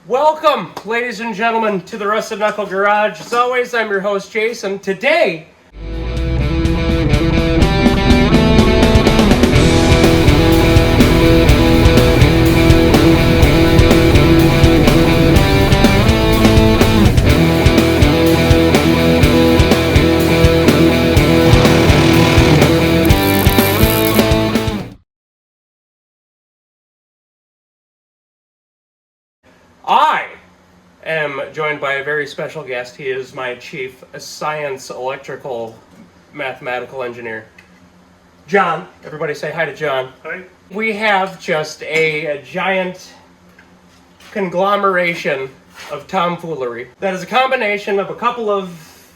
Welcome, ladies and gentlemen, to the Rusted Knuckle Garage. As always, I'm your host, Jason. Today, I am joined by a very special guest. He is my chief science, electrical, mathematical engineer, John. Everybody say hi to John. Hi. We have just a giant conglomeration of tomfoolery that is a combination of a couple of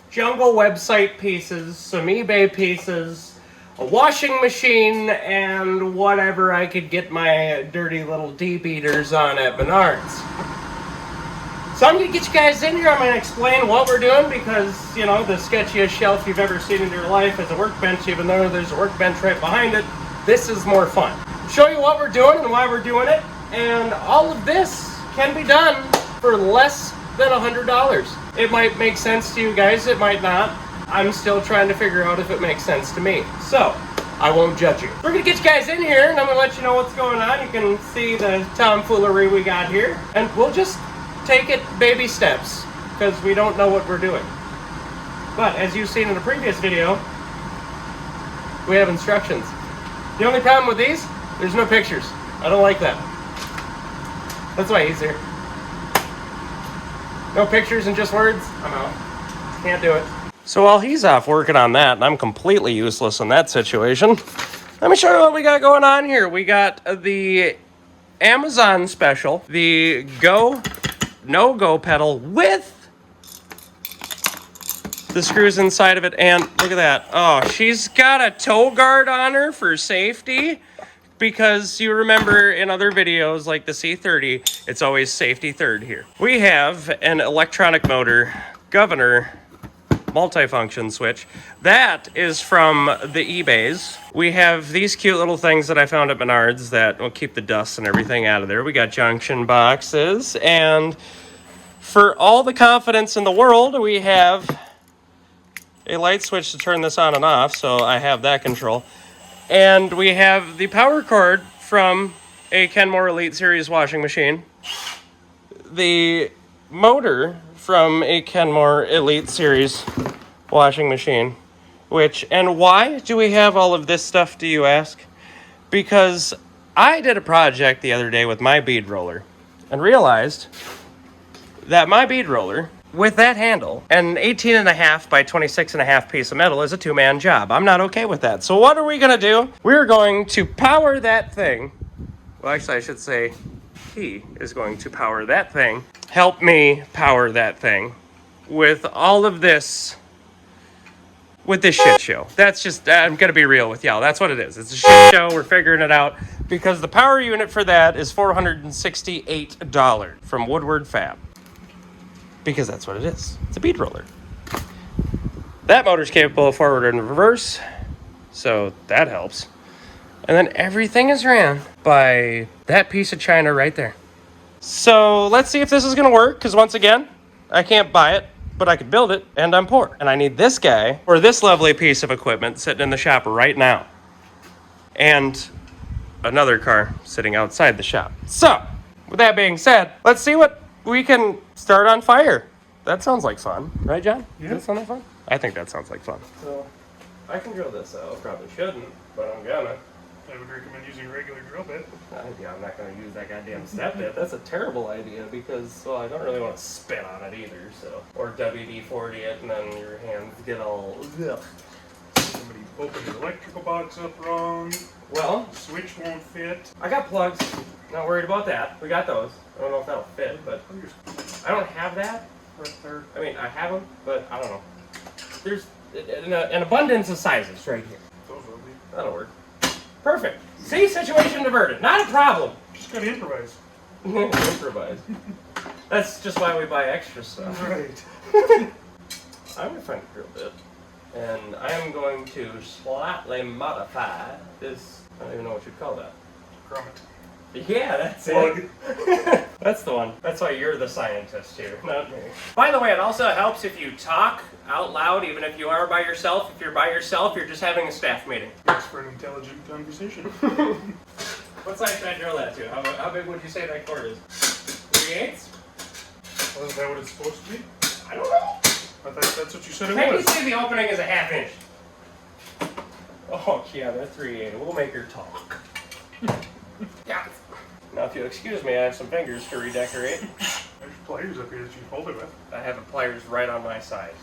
jungle website pieces, some eBay pieces, a washing machine, and whatever I could get my dirty little D-beaters on at Menards. So I'm going to get you guys in here. I'm going to explain what we're doing because, you know, the sketchiest shelf you've ever seen in your life is a workbench, even though there's a workbench right behind it. This is more fun. Show you what we're doing and why we're doing it, and all of this can be done for less than $100. It might make sense to you guys, it might not. I'm still trying to figure out if it makes sense to me. So, I won't judge you. We're going to get you guys in here, and I'm going to let you know what's going on. You can see the tomfoolery we got here, and we'll just take it baby steps, because we don't know what we're doing. But, as you've seen in the previous video, we have instructions. The only problem with these, there's no pictures. I don't like that. That's why he's here. No pictures and just words, I'm out. Can't do it. So while he's off working on that, and I'm completely useless in that situation, let me show you what we got going on here. We got the Amazon special, the no-go pedal with the screws inside of it, and look at that. Oh, she's got a toe guard on her for safety, because you remember in other videos like the C30, it's always safety third here. We have an electronic motor governor multifunction switch. That is from the eBays. We have these cute little things that I found at Menards that will keep the dust and everything out of there. We got junction boxes, and for all the confidence in the world, we have a light switch to turn this on and off, so I have that control. And we have the power cord from a Kenmore Elite Series washing machine. The motor from a Kenmore Elite Series washing machine. And why do we have all of this stuff, do you ask? Because I did a project the other day with my bead roller and realized that my bead roller, with that handle, an 18.5 by 26.5 piece of metal is a two-man job. I'm not okay with that. So what are we going to do? We're going to power that thing. Well, actually, I should say he is going to power that thing. Help me power that thing with all of this, with this shit show. That's just, I'm going to be real with y'all. That's what it is. It's a shit show. We're figuring it out because the power unit for that is $468 from Woodward Fab. Because that's what it is. It's a bead roller. That motor's capable of forward and reverse, so that helps. And then everything is ran by that piece of china right there. So let's see if this is going to work, because once again, I can't buy it, but I could build it, and I'm poor. And I need this guy, or this lovely piece of equipment sitting in the shop right now. And another car sitting outside the shop. So, with that being said, let's see what we can start on fire. That sounds like fun. Right, John? Yeah. Does that sound like fun? I think that sounds like fun. So, I can drill this out. Probably shouldn't, but I'm gonna. I would recommend using a regular drill bit. Yeah, I'm not gonna use that goddamn step bit. That's a terrible idea because, well, I don't really want to spit on it either, so. Or WD-40 it and then your hands get all, ugh. Somebody opened the electrical box up wrong. Well, The switch won't fit. I got plugs. Not worried about that. We got those. I don't know if that'll fit, but I don't have that. I mean, I have them, but I don't know. There's an abundance of sizes right here. Those will be. That'll work. Perfect. See, situation diverted. Not a problem. Just gotta improvise. Improvise. That's just why we buy extra stuff. Right. I'm gonna find a drill bit, and I am going to slightly modify this. I don't even know what you'd call that. Grommet. Yeah, that's Plug. it. That's the one. That's why you're the scientist here, not me. By the way, it also helps if you talk out loud, even if you are by yourself. If you're by yourself, you're just having a staff meeting. Thanks for an intelligent conversation. What size should I drill that to? How big would you say that cord is? 3/8? Well, is that what it's supposed to be? I don't know. I thought that's what you said it Maybe was. say the opening is a 1/2 inch. Oh, yeah, that's 3/8. We'll make her talk. Yeah. Now, if you'll excuse me, I have some fingers to redecorate. There's pliers up here that you hold it with. I have the pliers right on my side.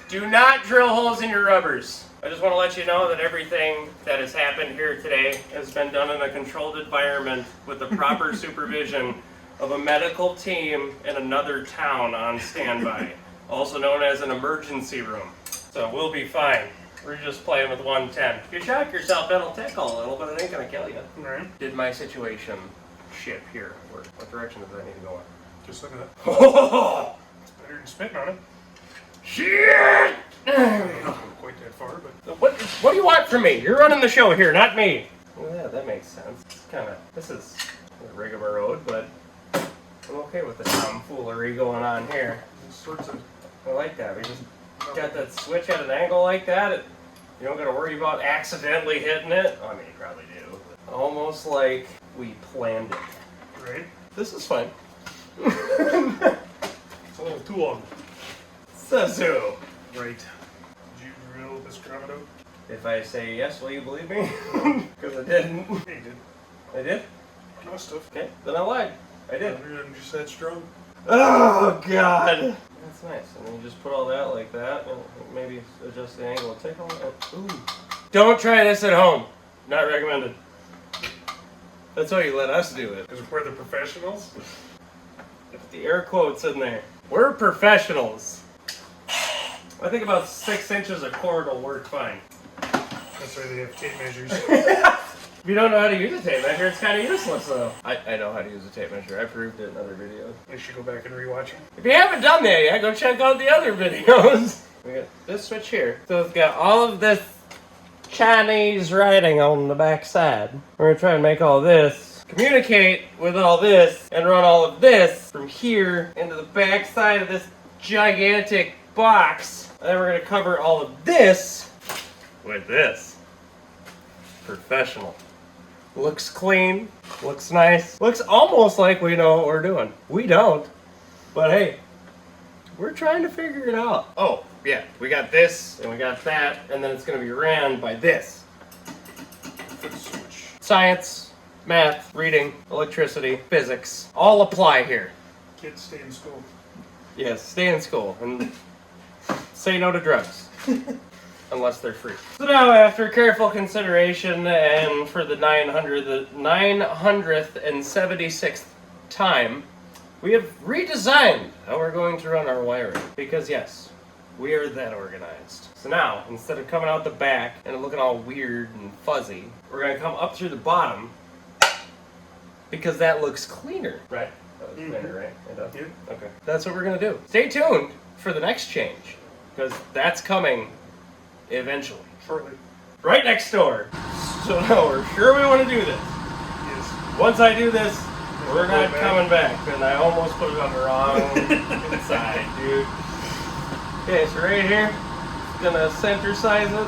Do not drill holes in your rubbers. I just want to let you know that everything that has happened here today has been done in a controlled environment with the proper supervision of a medical team in another town on standby, also known as an emergency room. So we'll be fine. We're just playing with 110. If you shock yourself, that'll tickle a little, but it ain't gonna kill you. Alright. Did my situation ship here? What direction does that need to go in? Just look at that. Oh! It's better than spitting on it. Shit! Not quite that far, but What do you want from me? You're running the show here, not me. Well, yeah, that makes sense. This is a rigmarole, but I'm okay with the tomfoolery going on here. all sorts of. I like that. We just got that switch at an angle like that. You don't got to worry about accidentally hitting it. I mean, you probably do. But almost like we planned it. Right? This is fun. It's a little too long. Sazu. Right. Did you drill this grommet out? If I say yes, will you believe me? Because I didn't. Yeah, you did. I did? Must have. Okay, then I lied. I did. I'm just that strong. Oh, God. That's nice. And then you just put all that like that, and maybe adjust the angle. Take all that. Ooh. Don't try this at home. Not recommended. That's why you let us do it. Because we're the professionals. Put the air quotes in there. We're professionals. I think about 6 inches of cord will work fine. That's why they have tape measures. If you don't know how to use a tape measure, it's kind of useless though. I know how to use a tape measure. I proved it in other videos. I should go back and rewatch them. If you haven't done that yet, go check out the other videos. We got this switch here. So it's got all of this Chinese writing on the back side. We're going to try and make all this communicate with all this and run all of this from here into the back side of this gigantic box. And then we're going to cover all of this with this. Professional. Looks clean, looks nice, looks almost like we know what we're doing. We don't, but hey, we're trying to figure it out. Oh, yeah, we got this, and we got that, and then it's gonna be ran by this. Foot switch. Science, math, reading, electricity, physics, all apply here. Kids stay in school. Yes, stay in school, and say no to drugs. Unless they're free. So now, after careful consideration, and for the 976th time, we have redesigned how we're going to run our wiring. Because yes, we are that organized. So now, instead of coming out the back and looking all weird and fuzzy, we're going to come up through the bottom because that looks cleaner. Right? That was cleaner, right? It does? Yeah. Okay. That's what we're going to do. Stay tuned for the next change, because that's coming eventually. Shortly. Right next door. So no, we're sure we want to do this. Yes. Once I do this, we're not coming back. And I almost put it on the wrong side, dude. Okay, so right here, gonna center size it.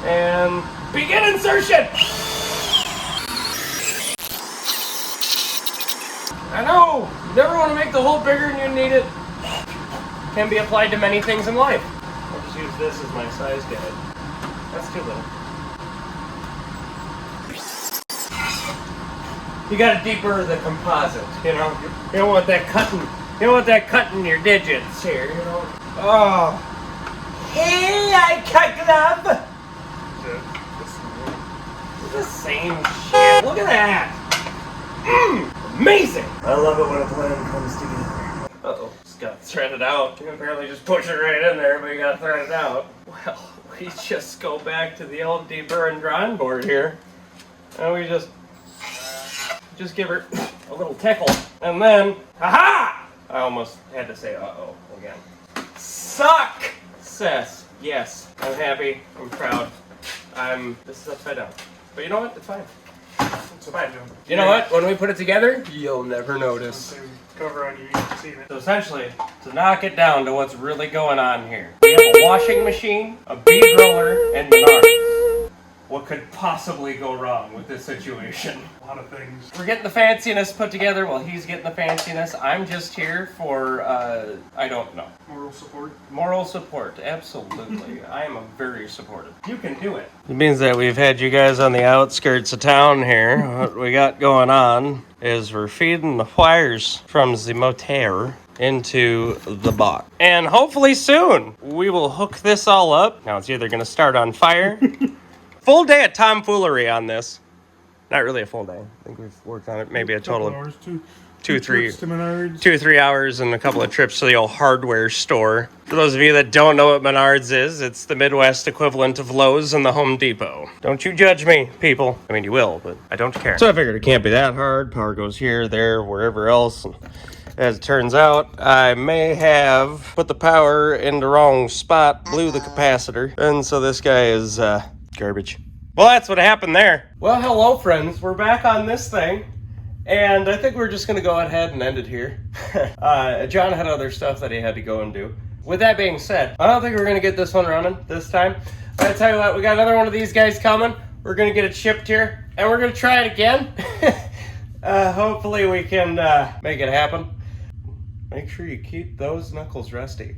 And begin insertion! I know! You never want to make the hole bigger than you need it. Can be applied to many things in life. I'll just use this as my size guide. That's too little. You gotta deeper the composite, you know? You don't want that cutting. You don't want that cutting your digits here, you know? Oh. Hey, I cut glove! That's The same shit. Look at that! Amazing! I love it when a plan comes together. Uh-oh, just got threaded out. You can apparently just push it right in there, but you gotta thread it out. Well, we just go back to the old deburr and drawing board here. And we just give her a little tickle. And then, ha-ha! I almost had to say uh-oh again. Success! Yes, I'm happy, I'm proud. This is upside down. But you know what? It's fine. It's It's upside down. You know what? When we put it together, you'll never notice. Same cover on you, you can see it. So essentially, to knock it down to what's really going on here, we have a washing machine, a bead roller, and Menards. What could possibly go wrong with this situation? A lot of things. We're getting the fanciness put together while he's getting the fanciness. I'm just here for, I don't know. Moral support. Moral support, absolutely. I am a very supportive. You can do it. It means that we've had you guys on the outskirts of town here. What we got going on is we're feeding the wires from the motor into the box. And hopefully soon we will hook this all up. Now it's either going to start on fire. Full day of tomfoolery on this. Not really a full day. I think we've worked on it maybe a total of hours, two 3 trips to Menards. 2 or 3 hours and a couple of trips to the old hardware store. For those of you that don't know what Menards is, it's the Midwest equivalent of Lowe's and the Home Depot. Don't you judge me, people. I mean, you will, but I don't care. So I figured it can't be that hard. Power goes here, there, wherever else. And as it turns out, I may have put the power in the wrong spot, blew the capacitor, and so this guy is garbage. Well, that's what happened there. Well, hello, friends. We're back on this thing. And I think we're just going to go ahead and end it here. John had other stuff that he had to go and do. With that being said, I don't think we're going to get this one running this time. But I tell you what, we got another one of these guys coming. We're going to get it shipped here. And we're going to try it again. Hopefully we can make it happen. Make sure you keep those knuckles rusty.